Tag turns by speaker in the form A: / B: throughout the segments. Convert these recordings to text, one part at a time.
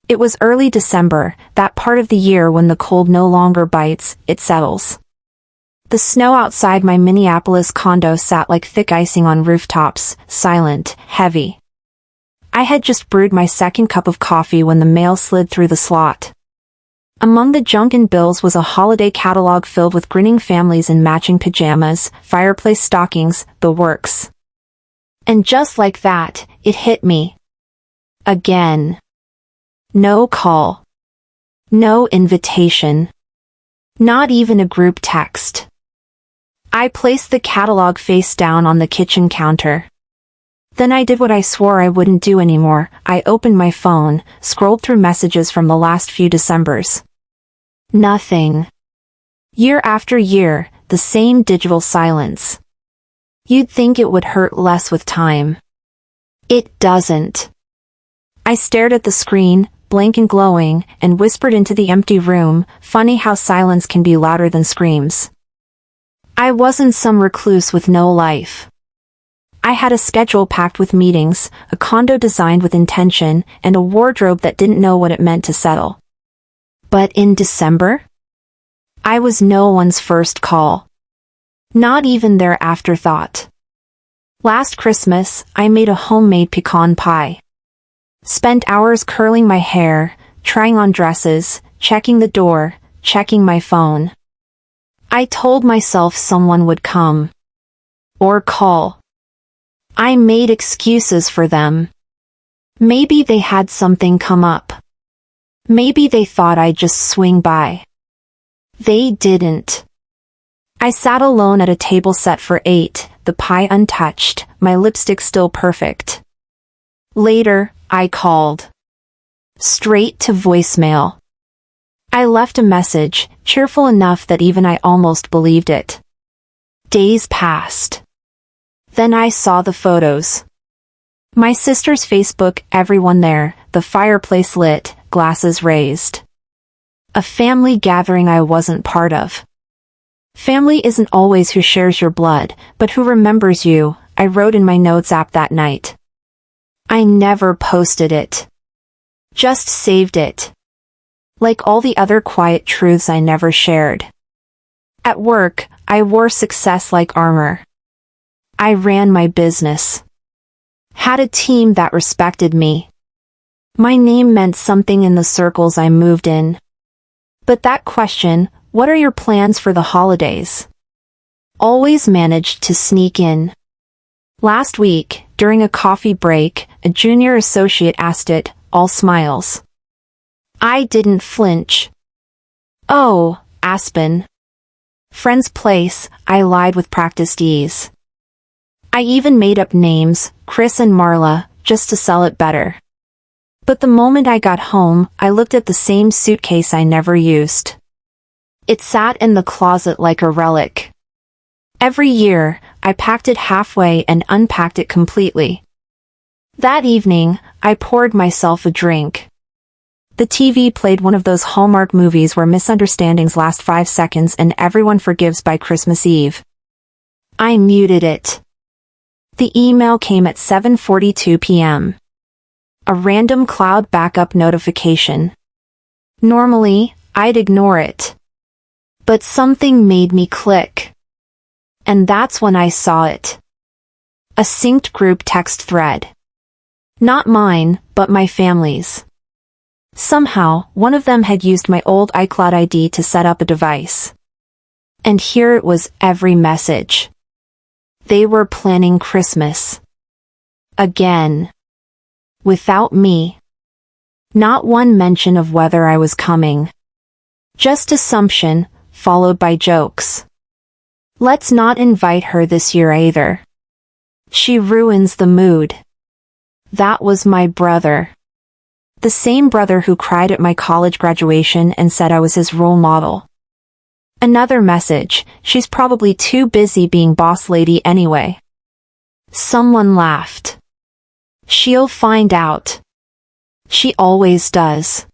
A: It was early December, that part of the year when the cold no longer bites, it settles. The snow outside my Minneapolis condo sat like thick icing on rooftops, silent, heavy. I had just brewed my second cup of coffee when the mail slid through the slot. Among the junk and bills was a holiday catalog filled with grinning families in matching pajamas, fireplace stockings, the works. And just like that, it hit me. Again. No call. No invitation. Not even a group text. I placed the catalog face down on the kitchen counter. Then I did what I swore I wouldn't do anymore. I opened my phone, scrolled through messages from the last few Decembers. Nothing. Year after year, the same digital silence. You'd think it would hurt less with time. It doesn't. I stared at the screen, blank and glowing, and whispered into the empty room, funny how silence can be louder than screams. I wasn't some recluse with no life. I had a schedule packed with meetings, a condo designed with intention, and a wardrobe that didn't know what it meant to settle. But in December? I was no one's first call. Not even their afterthought. Last Christmas, I made a homemade pecan pie. Spent hours curling my hair, trying on dresses, checking the door, checking my phone. I told myself someone would come. Or call. I made excuses for them. Maybe they had something come up. Maybe they thought I'd just swing by. They didn't. I sat alone at a table set for 8, the pie untouched, my lipstick still perfect. Later, I called. Straight to voicemail. I left a message, cheerful enough that even I almost believed it. Days passed. Then I saw the photos. My sister's Facebook, everyone there, the fireplace lit, glasses raised. A family gathering I wasn't part of. Family isn't always who shares your blood, but who remembers you, I wrote in my notes app that night. I never posted it. Just saved it. Like all the other quiet truths I never shared. At work, I wore success like armor. I ran my business. Had a team that respected me. My name meant something in the circles I moved in. But that question, what are your plans for the holidays? Always managed to sneak in. Last week, during a coffee break, a junior associate asked it, all smiles. I didn't flinch. Oh, Aspen. Friend's place, I lied with practiced ease. I even made up names, Chris and Marla, just to sell it better. But the moment I got home, I looked at the same suitcase I never used. It sat in the closet like a relic. Every year, I packed it halfway and unpacked it completely. That evening, I poured myself a drink. The TV played one of those Hallmark movies where misunderstandings last 5 seconds and everyone forgives by Christmas Eve. I muted it. The email came at 7:42 p.m. A random cloud backup notification. Normally, I'd ignore it. But something made me click. And that's when I saw it. A synced group text thread. Not mine, but my family's. Somehow, one of them had used my old iCloud ID to set up a device. And here it was, every message. They were planning Christmas. Again. Without me. Not one mention of whether I was coming. Just assumption, followed by jokes. Let's not invite her this year either. She ruins the mood. That was my brother. The same brother who cried at my college graduation and said I was his role model. Another message, she's probably too busy being boss lady anyway. Someone laughed. She'll find out. She always does.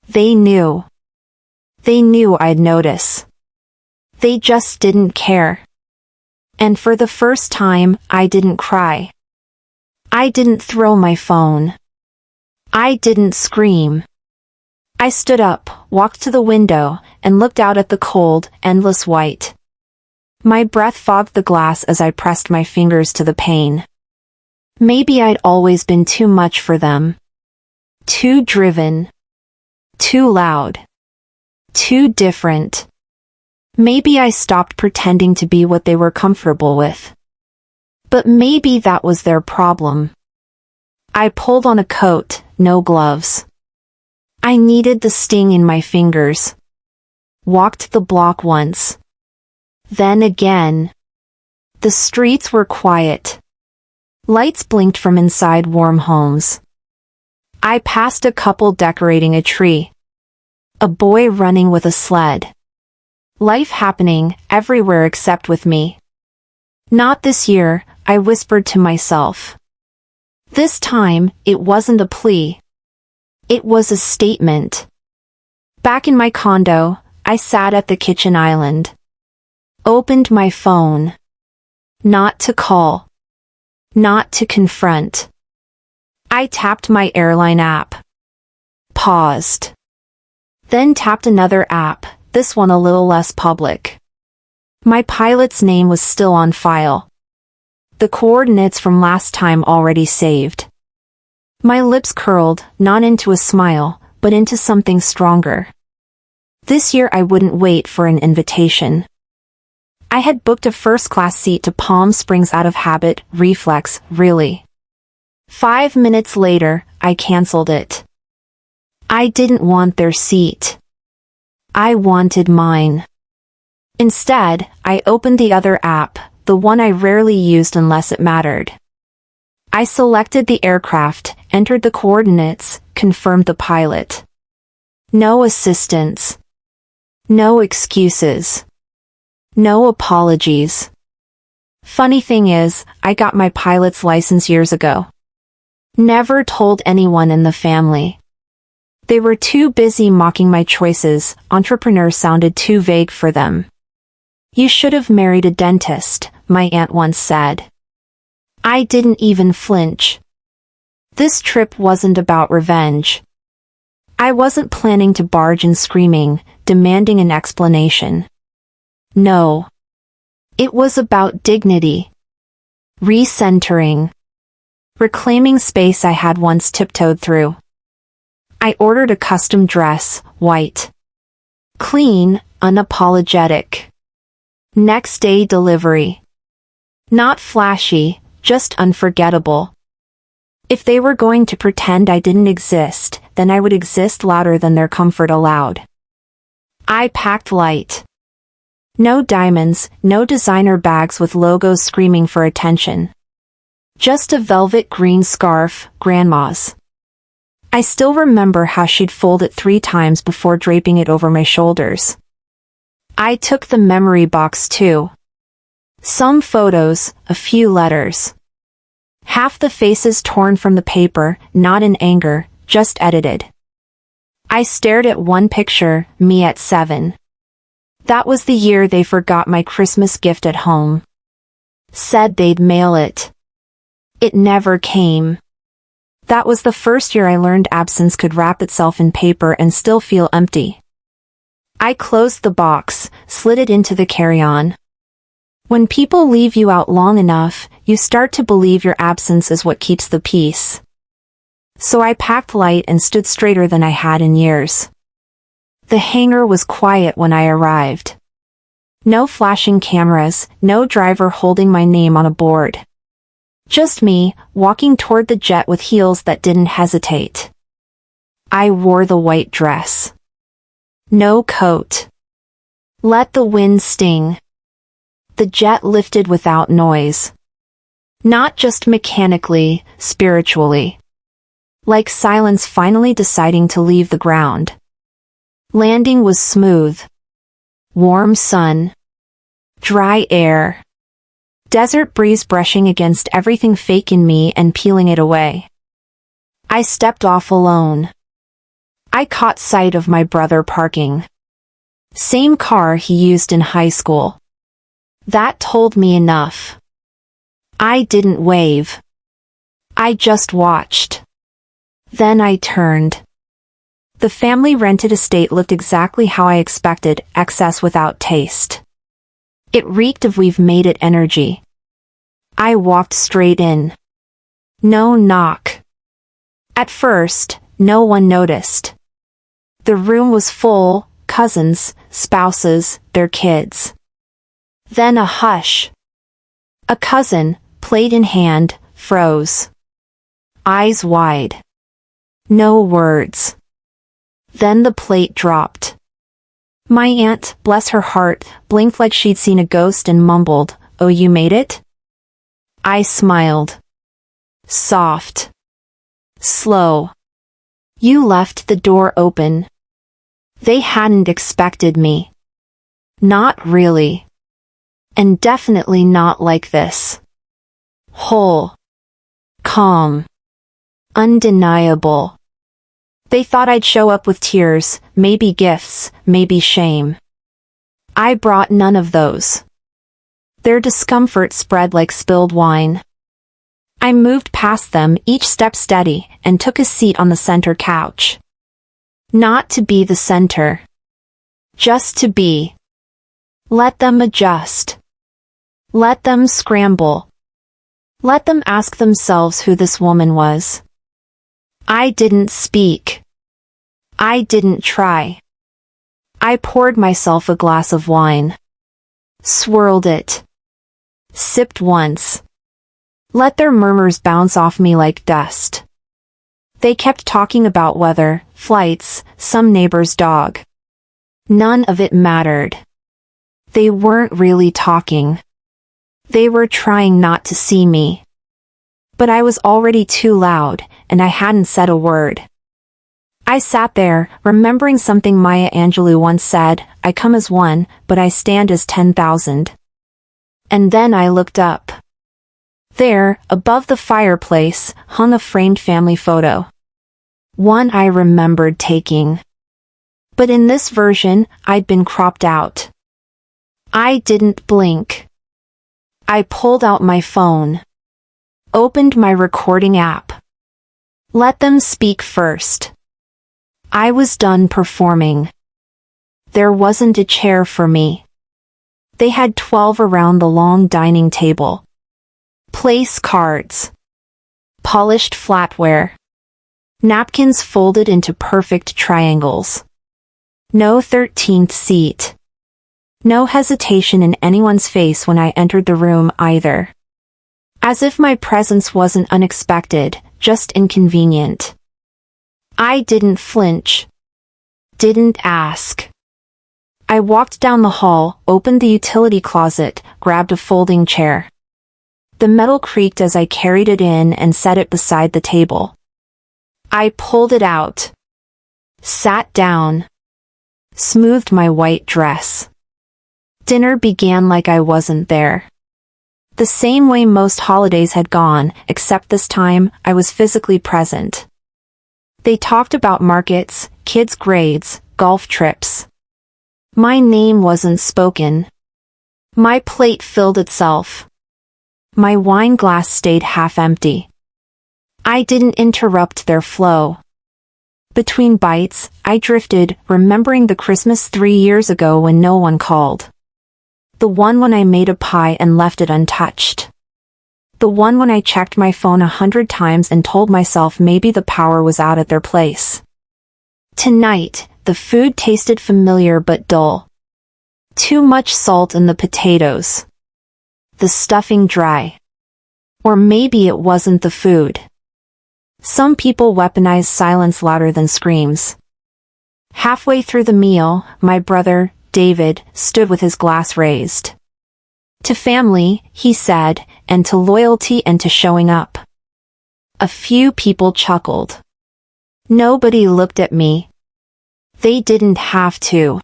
A: They knew. They knew I'd notice. They just didn't care. And for the first time, I didn't cry. I didn't throw my phone. I didn't scream. I stood up, walked to the window, and looked out at the cold, endless white. My breath fogged the glass as I pressed my fingers to the pane. Maybe I'd always been too much for them. Too driven. Too loud. Too different. Maybe I stopped pretending to be what they were comfortable with. But maybe that was their problem. I pulled on a coat, no gloves. I needed the sting in my fingers. Walked the block once. Then again. The streets were quiet. Lights blinked from inside warm homes. I passed a couple decorating a tree. A boy running with a sled. Life happening everywhere except with me. Not this year, I whispered to myself. This time, it wasn't a plea. It was a statement. Back in my condo, I sat at the kitchen island. Opened my phone. Not to call. Not to confront. I tapped my airline app. Paused. Then tapped another app, this one a little less public. My pilot's name was still on file. The coordinates from last time already saved. My lips curled, not into a smile, but into something stronger. This year I wouldn't wait for an invitation. I had booked a first-class seat to Palm Springs out of habit, reflex, really. 5 minutes later, I canceled it. I didn't want their seat. I wanted mine. Instead, I opened the other app, the one I rarely used unless it mattered. I selected the aircraft, entered the coordinates, confirmed the pilot. No assistance. No excuses. No apologies. Funny thing is, I got my pilot's license years ago. Never told anyone in the family. They were too busy mocking my choices, entrepreneur sounded too vague for them. You should have married a dentist, my aunt once said. I didn't even flinch. This trip wasn't about revenge. I wasn't planning to barge in screaming, demanding an explanation. No. It was about dignity. Recentering. Reclaiming space I had once tiptoed through. I ordered a custom dress, white. Clean, unapologetic. Next day delivery. Not flashy, just unforgettable. If they were going to pretend I didn't exist, then I would exist louder than their comfort allowed. I packed light. No diamonds, no designer bags with logos screaming for attention. Just a velvet green scarf, Grandma's. I still remember how she'd fold it 3 times before draping it over my shoulders. I took the memory box too. Some photos, a few letters. Half the faces torn from the paper, not in anger, just edited. I stared at one picture, me at 7. That was the year they forgot my Christmas gift at home. Said they'd mail it. It never came. That was the first year I learned absence could wrap itself in paper and still feel empty. I closed the box, slid it into the carry-on. When people leave you out long enough, you start to believe your absence is what keeps the peace. So I packed light and stood straighter than I had in years. The hangar was quiet when I arrived. No flashing cameras, no driver holding my name on a board. Just me, walking toward the jet with heels that didn't hesitate. I wore the white dress. No coat. Let the wind sting. The jet lifted without noise. Not just mechanically, spiritually. Like silence finally deciding to leave the ground. Landing was smooth. Warm sun. Dry air. Desert breeze brushing against everything fake in me and peeling it away. I stepped off alone. I caught sight of my brother parking. Same car he used in high school. That told me enough. I didn't wave. I just watched. Then I turned. The family rented estate looked exactly how I expected, excess without taste. It reeked of "we've made it" energy. I walked straight in. No knock. At first, no one noticed. The room was full, cousins, spouses, their kids. Then a hush. A cousin, plate in hand, froze. Eyes wide. No words. Then the plate dropped. My aunt, bless her heart, blinked like she'd seen a ghost and mumbled, "Oh, you made it?" I smiled. Soft. Slow. "You left the door open." They hadn't expected me. Not really. And definitely not like this. Whole. Calm. Undeniable. They thought I'd show up with tears, maybe gifts, maybe shame. I brought none of those. Their discomfort spread like spilled wine. I moved past them, each step steady, and took a seat on the center couch. Not to be the center. Just to be. Let them adjust. Let them scramble. Let them ask themselves who this woman was. I didn't speak. I didn't try. I poured myself a glass of wine. Swirled it. Sipped once. Let their murmurs bounce off me like dust. They kept talking about weather, flights, some neighbor's dog. None of it mattered. They weren't really talking. They were trying not to see me. But I was already too loud, and I hadn't said a word. I sat there, remembering something Maya Angelou once said, "I come as one, but I stand as 10,000. And then I looked up. There, above the fireplace, hung a framed family photo. One I remembered taking. But in this version, I'd been cropped out. I didn't blink. I pulled out my phone. Opened my recording app. Let them speak first. I was done performing. There wasn't a chair for me. They had 12 around the long dining table. Place cards. Polished flatware. Napkins folded into perfect triangles. No 13th seat. No hesitation in anyone's face when I entered the room either. As if my presence wasn't unexpected, just inconvenient. I didn't flinch. Didn't ask. I walked down the hall, opened the utility closet, grabbed a folding chair. The metal creaked as I carried it in and set it beside the table. I pulled it out. Sat down. Smoothed my white dress. Dinner began like I wasn't there. The same way most holidays had gone, except this time, I was physically present. They talked about markets, kids' grades, golf trips. My name wasn't spoken. My plate filled itself. My wine glass stayed half empty. I didn't interrupt their flow. Between bites, I drifted, remembering the Christmas 3 years ago when no one called. The one when I made a pie and left it untouched. The one when I checked my phone 100 times and told myself maybe the power was out at their place. Tonight, the food tasted familiar but dull. Too much salt in the potatoes. The stuffing dry. Or maybe it wasn't the food. Some people weaponize silence louder than screams. Halfway through the meal, my brother, David, stood with his glass raised. To family, he said, and to loyalty and to showing up. A few people chuckled. Nobody looked at me. They didn't have to.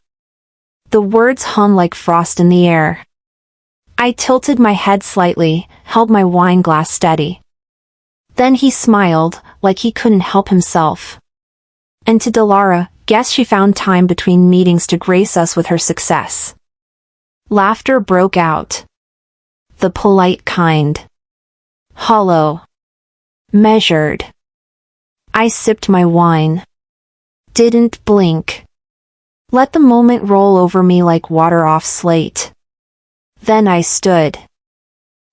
A: The words hung like frost in the air. I tilted my head slightly, held my wine glass steady. Then he smiled, like he couldn't help himself. And to Delara, guess she found time between meetings to grace us with her success. Laughter broke out. The polite kind. Hollow. Measured. I sipped my wine. Didn't blink. Let the moment roll over me like water off slate. Then I stood.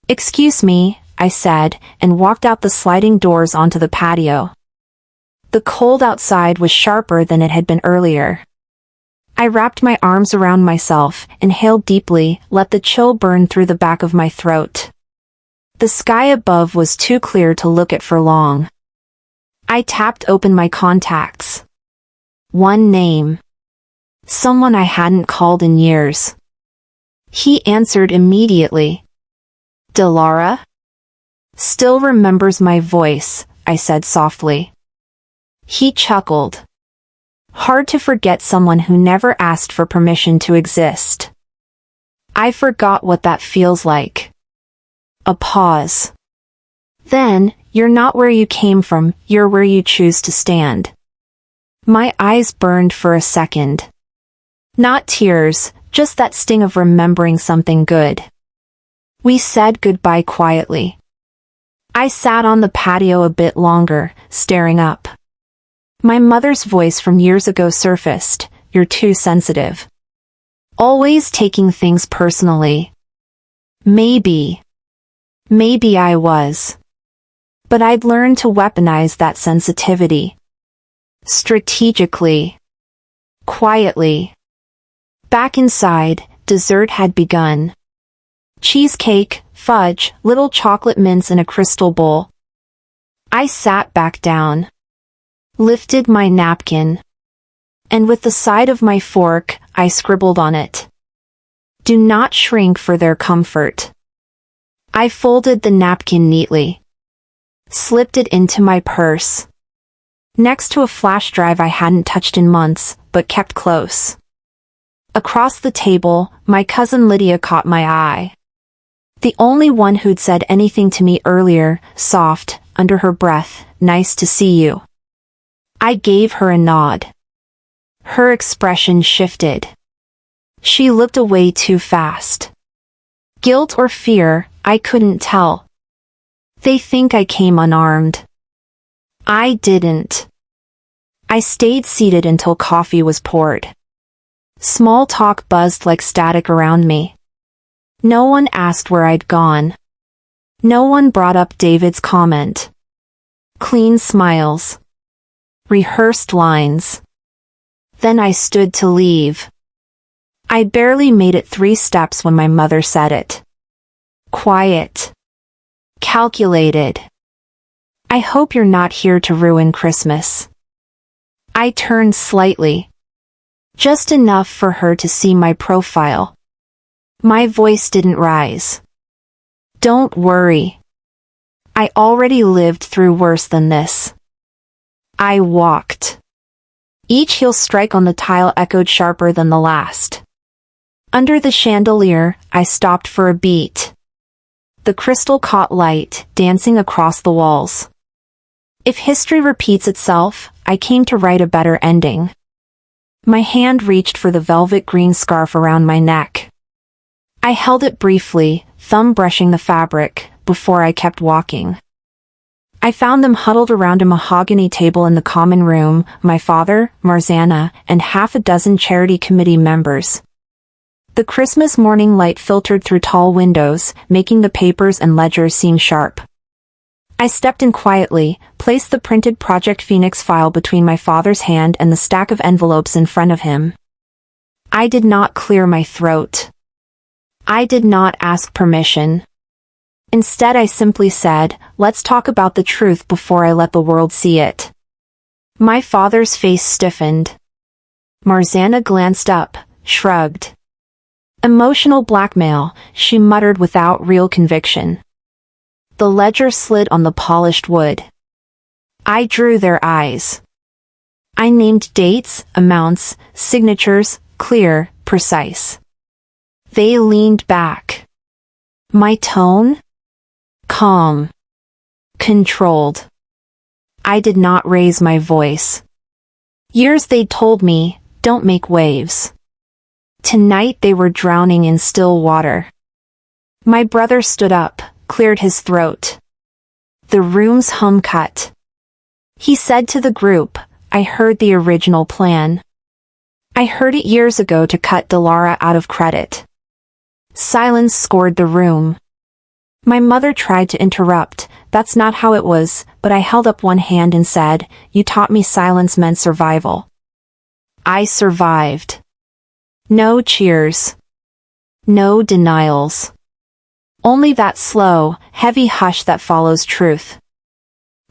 A: "Excuse me," I said, and walked out the sliding doors onto the patio. The cold outside was sharper than it had been earlier. I wrapped my arms around myself, inhaled deeply, let the chill burn through the back of my throat. The sky above was too clear to look at for long. I tapped open my contacts. One name. Someone I hadn't called in years. He answered immediately. "Delara?" "Still remembers my voice," I said softly. He chuckled. "Hard to forget someone who never asked for permission to exist." I forgot what that feels like. A pause. Then, "You're not where you came from, you're where you choose to stand." My eyes burned for a second. Not tears, just that sting of remembering something good. We said goodbye quietly. I sat on the patio a bit longer, staring up. My mother's voice from years ago surfaced. "You're too sensitive. Always taking things personally." Maybe I was. But I'd learned to weaponize that sensitivity. Strategically. Quietly. Back inside, dessert had begun. Cheesecake, fudge, little chocolate mints in a crystal bowl. I sat back down. Lifted my napkin. And with the side of my fork, I scribbled on it. "Do not shrink for their comfort." I folded the napkin neatly. Slipped it into my purse. Next to a flash drive I hadn't touched in months, but kept close. Across the table, my cousin Lydia caught my eye. The only one who'd said anything to me earlier, soft, under her breath, "Nice to see you." I gave her a nod. Her expression shifted. She looked away too fast. Guilt or fear, I couldn't tell. "They think I came unarmed." I didn't. I stayed seated until coffee was poured. Small talk buzzed like static around me. No one asked where I'd gone. No one brought up David's comment. Clean smiles. Rehearsed lines. Then I stood to leave. I barely made it 3 steps when my mother said it. Quiet. Calculated. "I hope you're not here to ruin Christmas." I turned slightly. Just enough for her to see my profile. My voice didn't rise. "Don't worry. I already lived through worse than this." I walked. Each heel strike on the tile echoed sharper than the last. Under the chandelier, I stopped for a beat. The crystal caught light, dancing across the walls. If history repeats itself, I came to write a better ending. My hand reached for the velvet green scarf around my neck. I held it briefly, thumb brushing the fabric, before I kept walking. I found them huddled around a mahogany table in the common room, my father, Marzana, and half a dozen charity committee members. The Christmas morning light filtered through tall windows, making the papers and ledgers seem sharp. I stepped in quietly, placed the printed Project Phoenix file between my father's hand and the stack of envelopes in front of him. I did not clear my throat. I did not ask permission. Instead I simply said, "Let's talk about the truth before I let the world see it." My father's face stiffened. Marzana glanced up, shrugged. "Emotional blackmail," she muttered without real conviction. The ledger slid on the polished wood. I drew their eyes. I named dates, amounts, signatures, clear, precise. They leaned back. My tone? Calm. Controlled. I did not raise my voice. Years they'd told me, "Don't make waves." Tonight they were drowning in still water. My brother stood up, cleared his throat. The room's hum cut. He said to the group, "I heard the original plan. I heard it years ago to cut Delara out of credit." Silence scored the room. My mother tried to interrupt. "That's not how it was," but I held up one hand and said, "You taught me silence meant survival." I survived. No cheers. No denials. Only that slow, heavy hush that follows truth.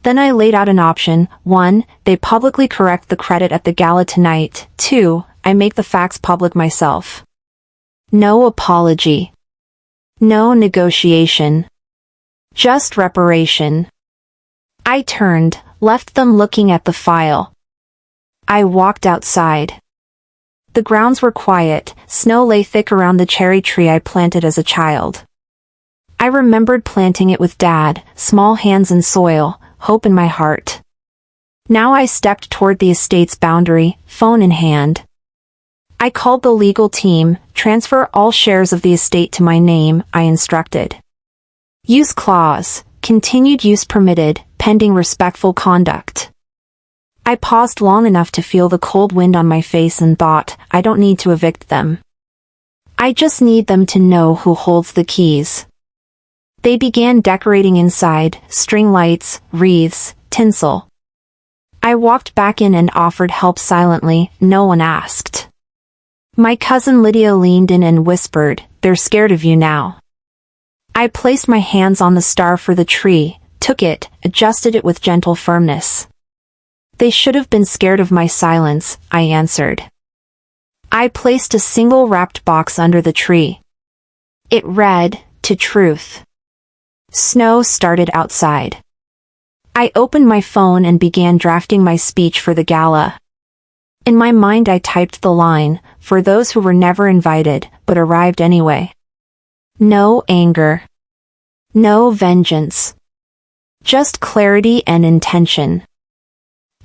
A: Then I laid out an option. 1. They publicly correct the credit at the gala tonight. 2. I make the facts public myself. No apology. No negotiation. Just reparation. I turned, left them looking at the file. I walked outside. The grounds were quiet, snow lay thick around the cherry tree I planted as a child. I remembered planting it with Dad, small hands in soil, hope in my heart. Now I stepped toward the estate's boundary, phone in hand. I called the legal team. "Transfer all shares of the estate to my name," I instructed. "Use clause, continued use permitted, pending respectful conduct." I paused long enough to feel the cold wind on my face and thought, I don't need to evict them. I just need them to know who holds the keys. They began decorating inside, string lights, wreaths, tinsel. I walked back in and offered help silently, no one asked. My cousin Lydia leaned in and whispered, "They're scared of you now." I placed my hands on the star for the tree, took it, adjusted it with gentle firmness. "They should have been scared of my silence," I answered. I placed a single wrapped box under the tree. It read, "To Truth." Snow started outside. I opened my phone and began drafting my speech for the gala. In my mind I typed the line, "For those who were never invited, but arrived anyway." No anger. No vengeance. Just clarity and intention.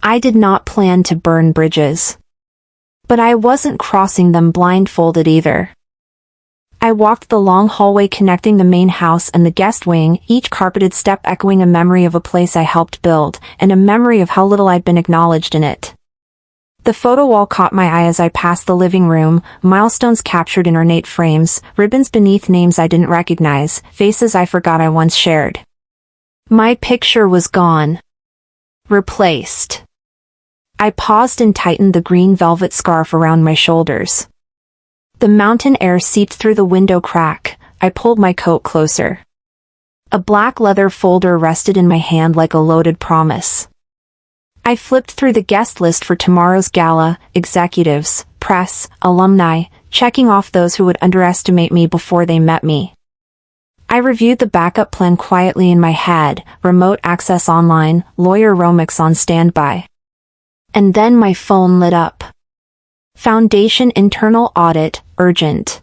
A: I did not plan to burn bridges. But I wasn't crossing them blindfolded either. I walked the long hallway connecting the main house and the guest wing, each carpeted step echoing a memory of a place I helped build, and a memory of how little I'd been acknowledged in it. The photo wall caught my eye as I passed the living room, milestones captured in ornate frames, ribbons beneath names I didn't recognize, faces I forgot I once shared. My picture was gone. Replaced. I paused and tightened the green velvet scarf around my shoulders. The mountain air seeped through the window crack. I pulled my coat closer. A black leather folder rested in my hand like a loaded promise. I flipped through the guest list for tomorrow's gala, executives, press, alumni, checking off those who would underestimate me before they met me. I reviewed the backup plan quietly in my head, remote access online, lawyer Romix on standby. And then my phone lit up. Foundation internal audit, urgent.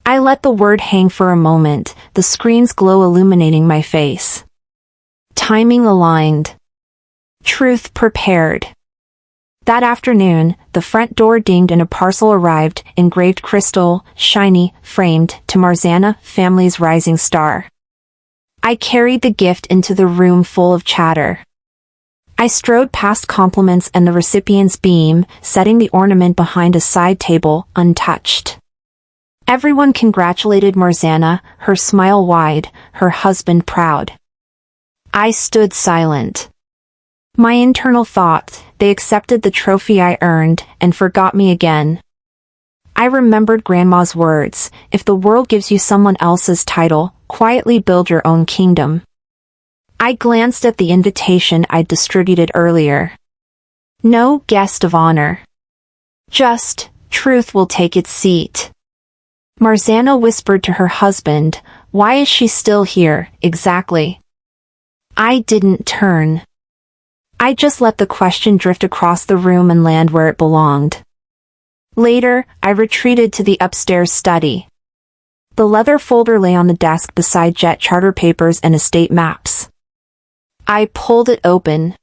A: I let the word hang for a moment, the screen's glow illuminating my face. Timing aligned. Truth prepared. That afternoon, the front door dinged and a parcel arrived, engraved crystal, shiny, framed, to Marzana, family's rising star. I carried the gift into the room full of chatter. I strode past compliments and the recipient's beam, setting the ornament behind a side table, untouched. Everyone congratulated Marzana, her smile wide, her husband proud. I stood silent. My internal thought, they accepted the trophy I earned, and forgot me again. I remembered Grandma's words, "If the world gives you someone else's title, quietly build your own kingdom." I glanced at the invitation I'd distributed earlier. No guest of honor. Just, truth will take its seat. Marzana whispered to her husband, "Why is she still here, exactly?" I didn't turn. I just let the question drift across the room and land where it belonged. Later, I retreated to the upstairs study. The leather folder lay on the desk beside jet charter papers and estate maps. I pulled it open.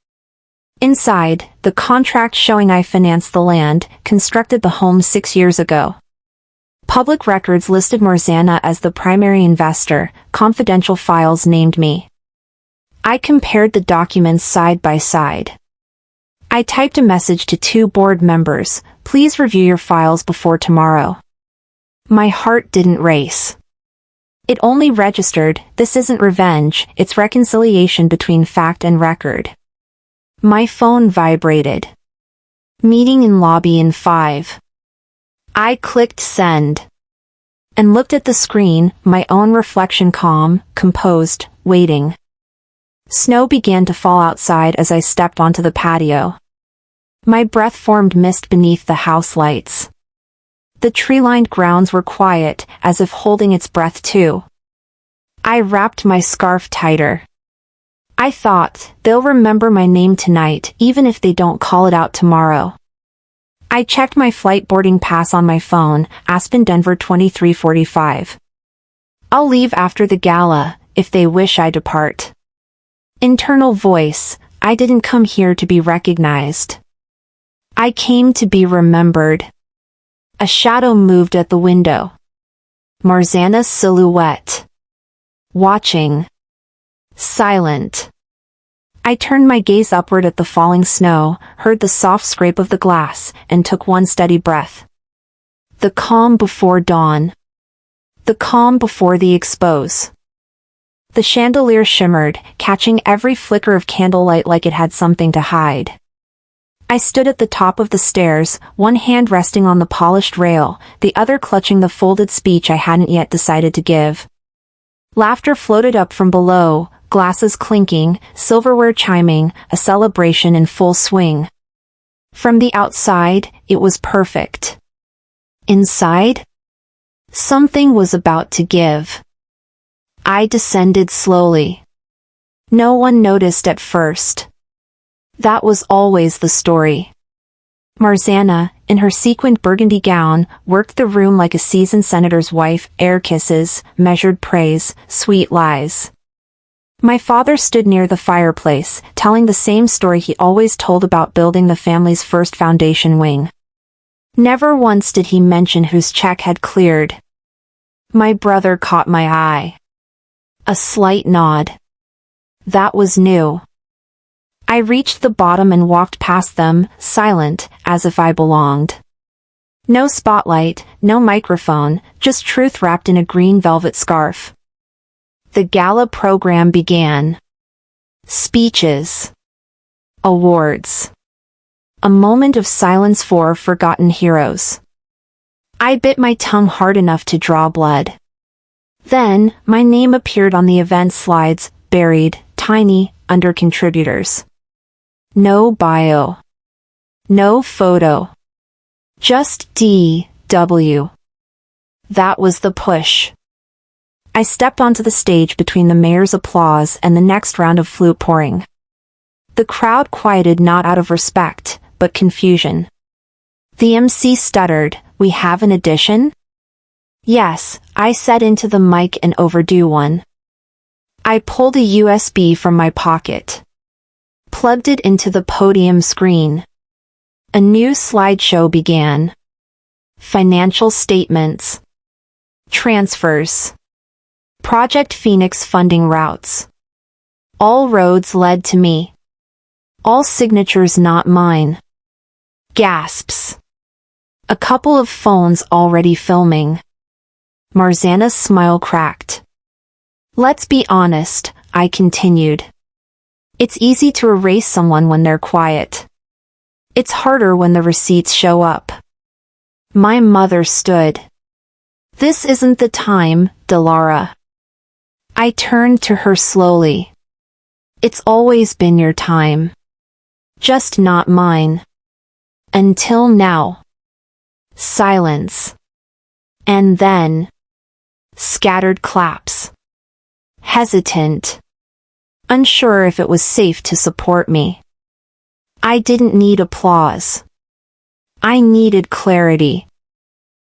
A: Inside, the contract showing I financed the land, constructed the home 6 years ago. Public records listed Marzana as the primary investor, confidential files named me. I compared the documents side by side. I typed a message to 2 board members, please review your files before tomorrow. My heart didn't race. It only registered, this isn't revenge, it's reconciliation between fact and record. My phone vibrated. Meeting in lobby in 5. I clicked send. And looked at the screen, my own reflection calm, composed, waiting. Snow began to fall outside as I stepped onto the patio. My breath formed mist beneath the house lights. The tree-lined grounds were quiet, as if holding its breath too. I wrapped my scarf tighter. I thought, they'll remember my name tonight, even if they don't call it out tomorrow. I checked my flight boarding pass on my phone, Aspen, Denver 23:45. I'll leave after the gala, if they wish I depart. Internal voice, I didn't come here to be recognized. I came to be remembered. A shadow moved at the window. Marzana's silhouette. Watching. Silent. I turned my gaze upward at the falling snow, heard the soft scrape of the glass, and took one steady breath. The calm before dawn. The calm before the expose. The chandelier shimmered, catching every flicker of candlelight like it had something to hide. I stood at the top of the stairs, one hand resting on the polished rail, the other clutching the folded speech I hadn't yet decided to give. Laughter floated up from below, glasses clinking, silverware chiming, a celebration in full swing. From the outside, it was perfect. Inside? Something was about to give. I descended slowly. No one noticed at first. That was always the story. Marzana, in her sequined burgundy gown, worked the room like a seasoned senator's wife, air kisses, measured praise, sweet lies. My father stood near the fireplace, telling the same story he always told about building the family's first foundation wing. Never once did he mention whose check had cleared. My brother caught my eye. A slight nod. That was new. I reached the bottom and walked past them, silent, as if I belonged. No spotlight, no microphone, just truth wrapped in a green velvet scarf. The gala program began. Speeches. Awards. A moment of silence for forgotten heroes. I bit my tongue hard enough to draw blood. Then, my name appeared on the event slides, buried, tiny, under contributors. No bio. No photo. Just D.W. That was the push. I stepped onto the stage between the mayor's applause and the next round of flute pouring. The crowd quieted not out of respect, but confusion. The MC stuttered, "We have an addition?" "Yes," I said into the mic, an overdue one. I pulled a USB from my pocket. Plugged it into the podium screen. A new slideshow began. Financial statements. Transfers. Project Phoenix funding routes. All roads led to me. All signatures not mine. Gasps. A couple of phones already filming. Marzana's smile cracked. "Let's be honest," I continued. "It's easy to erase someone when they're quiet. It's harder when the receipts show up." My mother stood. "This isn't the time, Delara." I turned to her slowly. "It's always been your time. Just not mine. Until now." Silence. And then, scattered claps. Hesitant. Unsure if it was safe to support me. I didn't need applause. I needed clarity.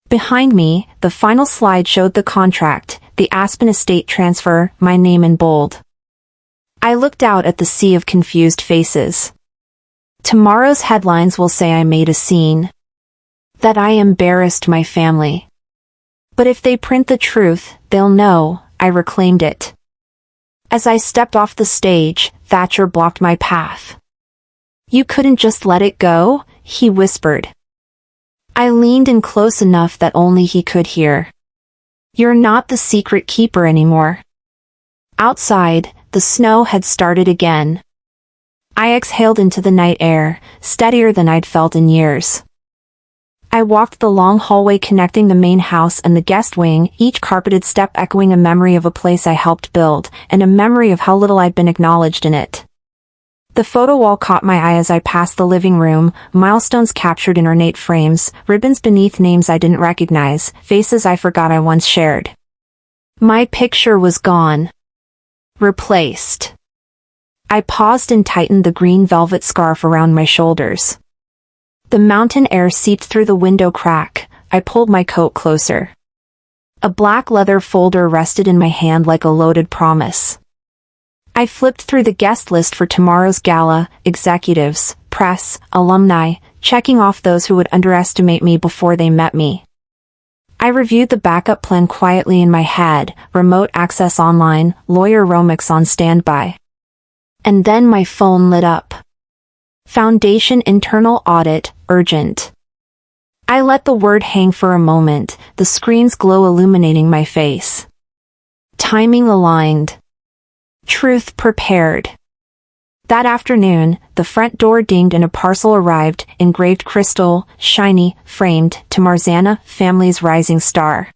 A: Behind me, the final slide showed the contract, the Aspen estate transfer, my name in bold. I looked out at the sea of confused faces. Tomorrow's headlines will say I made a scene. That I embarrassed my family. But if they print the truth, they'll know I reclaimed it. As I stepped off the stage, Thatcher blocked my path. You couldn't just let it go? He whispered. I leaned in close enough that only he could hear. You're not the secret keeper anymore. Outside, the snow had started again. I exhaled into the night air, steadier than I'd felt in years. I walked the long hallway connecting the main house and the guest wing, each carpeted step echoing a memory of a place I helped build, and a memory of how little I'd been acknowledged in it. The photo wall caught my eye as I passed the living room, milestones captured in ornate frames, ribbons beneath names I didn't recognize, faces I forgot I once shared. My picture was gone. Replaced. I paused and tightened the green velvet scarf around my shoulders. The mountain air seeped through the window crack. I pulled my coat closer. A black leather folder rested in my hand like a loaded promise. I flipped through the guest list for tomorrow's gala, executives, press, alumni, checking off those who would underestimate me before they met me. I reviewed the backup plan quietly in my head, remote access online, lawyer Romix on standby. And then my phone lit up. Foundation internal audit, urgent. I let the word hang for a moment, the screen's glow illuminating my face. Timing aligned. Truth prepared. That afternoon, the front door dinged and a parcel arrived, engraved crystal, shiny, framed, to Marzana, family's rising star.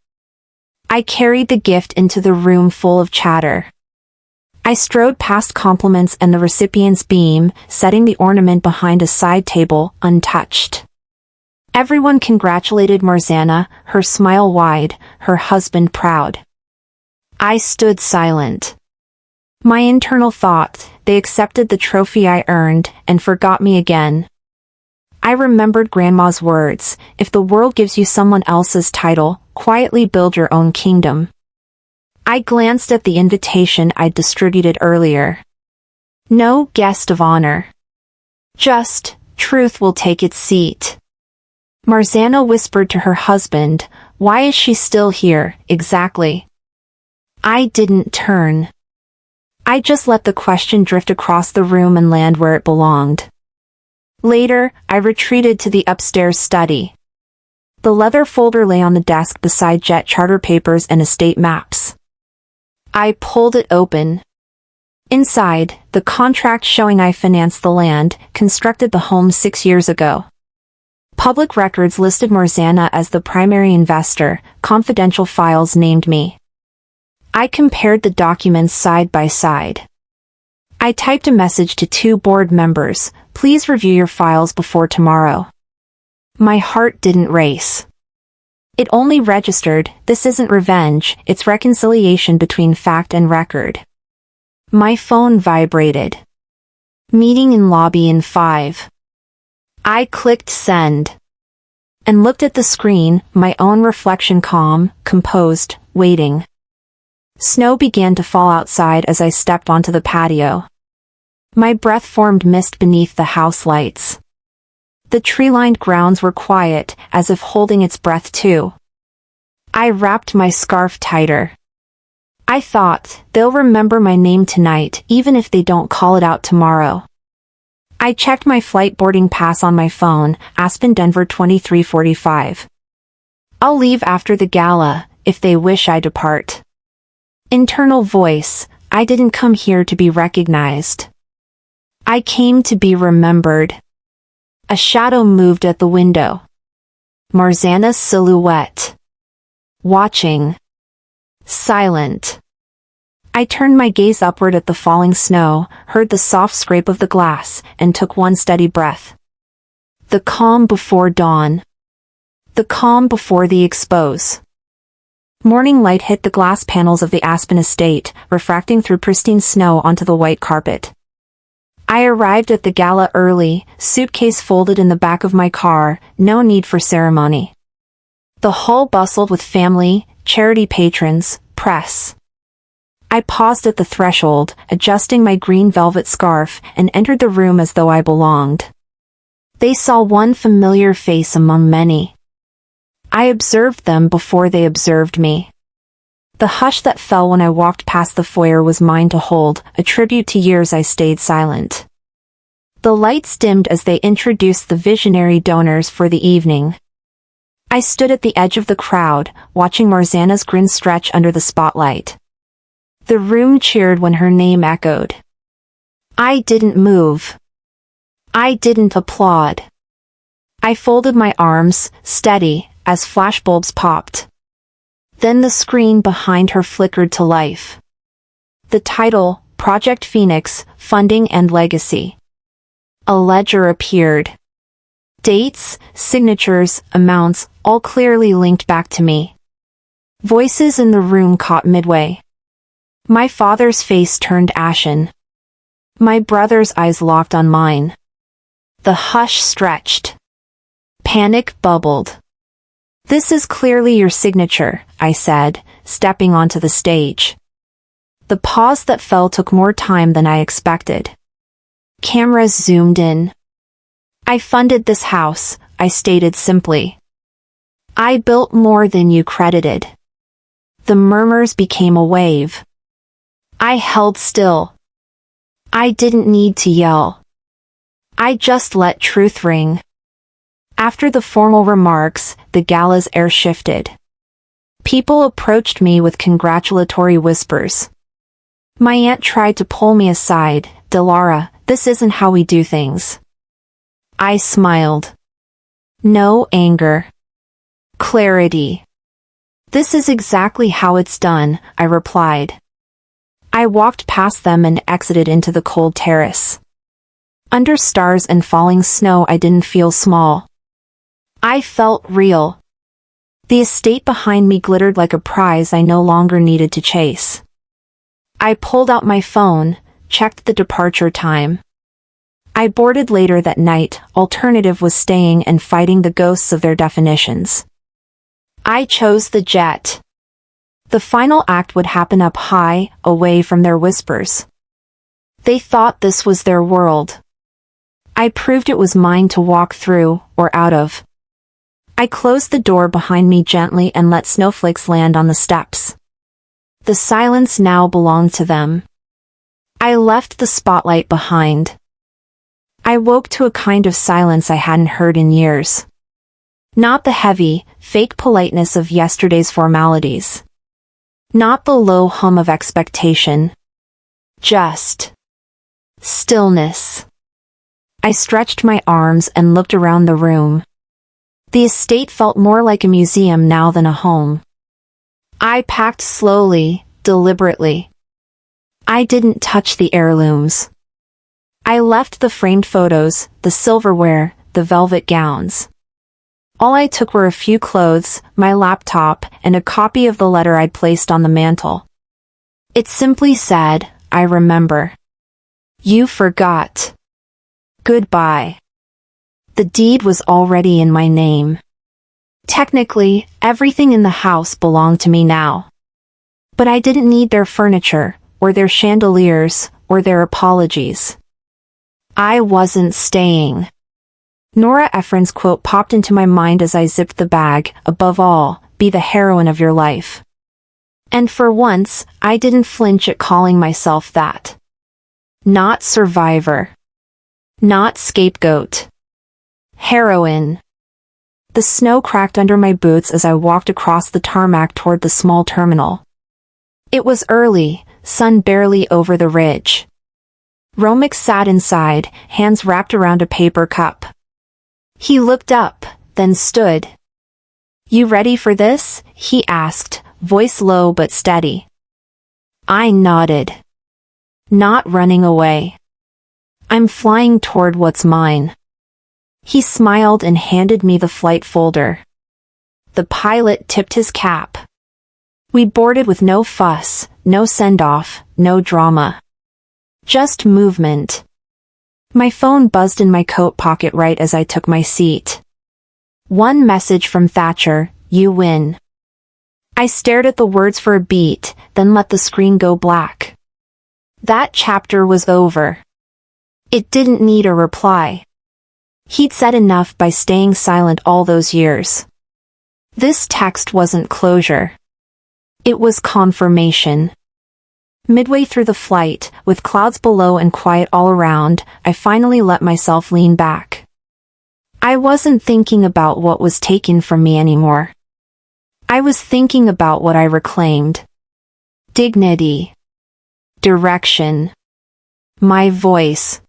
A: I carried the gift into the room full of chatter. I strode past compliments and the recipient's beam, setting the ornament behind a side table, untouched. Everyone congratulated Marzana, her smile wide, her husband proud. I stood silent. My internal thought, they accepted the trophy I earned, and forgot me again. I remembered Grandma's words, if the world gives you someone else's title, quietly build your own kingdom. I glanced at the invitation I'd distributed earlier. No guest of honor. Just, truth will take its seat. Marzana whispered to her husband, why is she still here, exactly? I didn't turn. I just let the question drift across the room and land where it belonged. Later, I retreated to the upstairs study. The leather folder lay on the desk beside jet charter papers and estate maps. I pulled it open. Inside, the contract showing I financed the land, constructed the home 6 years ago. Public records listed Marzana as the primary investor, confidential files named me. I compared the documents side by side. I typed a message to 2 board members, please review your files before tomorrow. My heart didn't race. It only registered, this isn't revenge, it's reconciliation between fact and record. My phone vibrated. Meeting in lobby in 5. I clicked send. And looked at the screen, my own reflection calm, composed, waiting. Snow began to fall outside as I stepped onto the patio. My breath formed mist beneath the house lights. The tree-lined grounds were quiet, as if holding its breath too. I wrapped my scarf tighter. I thought, they'll remember my name tonight, even if they don't call it out tomorrow. I checked my flight boarding pass on my phone, Aspen Denver 23:45. I'll leave after the gala, if they wish I depart. Internal voice, I didn't come here to be recognized. I came to be remembered. A shadow moved at the window. Marzana's silhouette. Watching. Silent. I turned my gaze upward at the falling snow, heard the soft scrape of the glass, and took one steady breath. The calm before dawn. The calm before the expose. Morning light hit the glass panels of the Aspen estate, refracting through pristine snow onto the white carpet. I arrived at the gala early, suitcase folded in the back of my car, no need for ceremony. The hall bustled with family, charity patrons, press. I paused at the threshold, adjusting my green velvet scarf, and entered the room as though I belonged. They saw one familiar face among many. I observed them before they observed me. The hush that fell when I walked past the foyer was mine to hold, a tribute to years I stayed silent. The lights dimmed as they introduced the visionary donors for the evening. I stood at the edge of the crowd, watching Marzana's grin stretch under the spotlight. The room cheered when her name echoed. I didn't move. I didn't applaud. I folded my arms, steady, as flashbulbs popped. Then the screen behind her flickered to life. The title, Project Phoenix, Funding and Legacy. A ledger appeared. Dates, signatures, amounts, all clearly linked back to me. Voices in the room caught midway. My father's face turned ashen. My brother's eyes locked on mine. The hush stretched. Panic bubbled. This is clearly your signature, I said, stepping onto the stage. The pause that fell took more time than I expected. Cameras zoomed in. I funded this house, I stated simply. I built more than you credited. The murmurs became a wave. I held still. I didn't need to yell. I just let truth ring. After the formal remarks, the gala's air shifted. People approached me with congratulatory whispers. My aunt tried to pull me aside. Delara, this isn't how we do things. I smiled. No anger. Clarity. This is exactly how it's done, I replied. I walked past them and exited into the cold terrace. Under stars and falling snow, I didn't feel small. I felt real. The estate behind me glittered like a prize I no longer needed to chase. I pulled out my phone, checked the departure time. I boarded later that night. Alternative was staying and fighting the ghosts of their definitions. I chose the jet. The final act would happen up high, away from their whispers. They thought this was their world. I proved it was mine to walk through, or out of. I closed the door behind me gently and let snowflakes land on the steps. The silence now belonged to them. I left the spotlight behind. I woke to a kind of silence I hadn't heard in years. Not the heavy, fake politeness of yesterday's formalities. Not the low hum of expectation. Just stillness. I stretched my arms and looked around the room. The estate felt more like a museum now than a home. I packed slowly, deliberately. I didn't touch the heirlooms. I left the framed photos, the silverware, the velvet gowns. All I took were a few clothes, my laptop, and a copy of the letter I'd placed on the mantel. It simply said, I remember. You forgot. Goodbye. The deed was already in my name. Technically, everything in the house belonged to me now. But I didn't need their furniture, or their chandeliers, or their apologies. I wasn't staying. Nora Ephron's quote popped into my mind as I zipped the bag. Above all, be the heroine of your life. And for once, I didn't flinch at calling myself that. Not survivor. Not scapegoat. Heroine. The snow cracked under my boots as I walked across the tarmac toward the small terminal. It was early, sun barely over the ridge. Romik sat inside, hands wrapped around a paper cup. He looked up, then stood. You ready for this? He asked, voice low but steady. I nodded. Not running away. I'm flying toward what's mine. He smiled and handed me the flight folder. The pilot tipped his cap. We boarded with no fuss, no send-off, no drama. Just movement. My phone buzzed in my coat pocket right as I took my seat. One message from Thatcher, you win. I stared at the words for a beat, then let the screen go black. That chapter was over. It didn't need a reply. He'd said enough by staying silent all those years. This text wasn't closure. It was confirmation. Midway through the flight, with clouds below and quiet all around, I finally let myself lean back. I wasn't thinking about what was taken from me anymore. I was thinking about what I reclaimed. Dignity. Direction. My voice.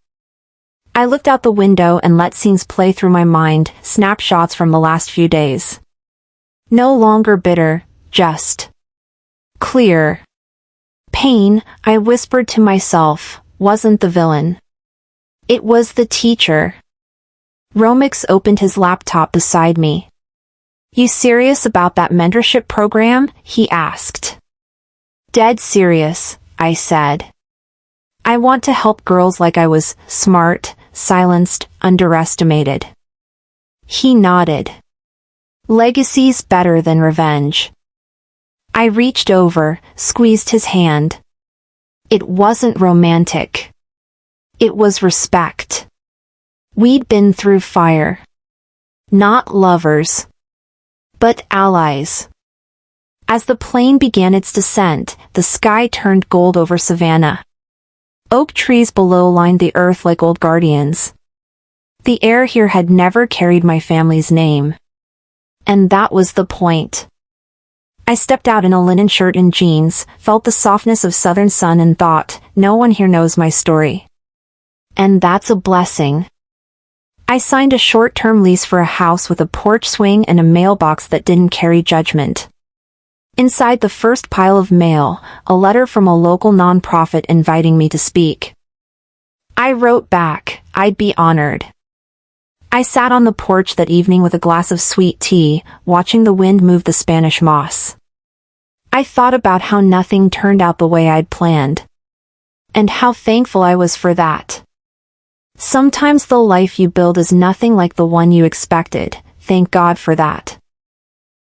A: I looked out the window and let scenes play through my mind, snapshots from the last few days. No longer bitter, just clear. Pain, I whispered to myself, wasn't the villain. It was the teacher. Romix opened his laptop beside me. You serious about that mentorship program? He asked. Dead serious, I said. I want to help girls like I was smart, silenced, underestimated. He nodded. Legacy's better than revenge. I reached over, squeezed his hand. It wasn't romantic. It was respect. We'd been through fire. Not lovers, but allies. As the plane began its descent, the sky turned gold over Savannah. Oak trees below lined the earth like old guardians. The air here had never carried my family's name. And that was the point. I stepped out in a linen shirt and jeans, felt the softness of southern sun and thought, no one here knows my story. And that's a blessing. I signed a short-term lease for a house with a porch swing and a mailbox that didn't carry judgment. Inside the first pile of mail, a letter from a local nonprofit inviting me to speak. I wrote back, I'd be honored. I sat on the porch that evening with a glass of sweet tea, watching the wind move the Spanish moss. I thought about how nothing turned out the way I'd planned. And how thankful I was for that. Sometimes the life you build is nothing like the one you expected, thank God for that.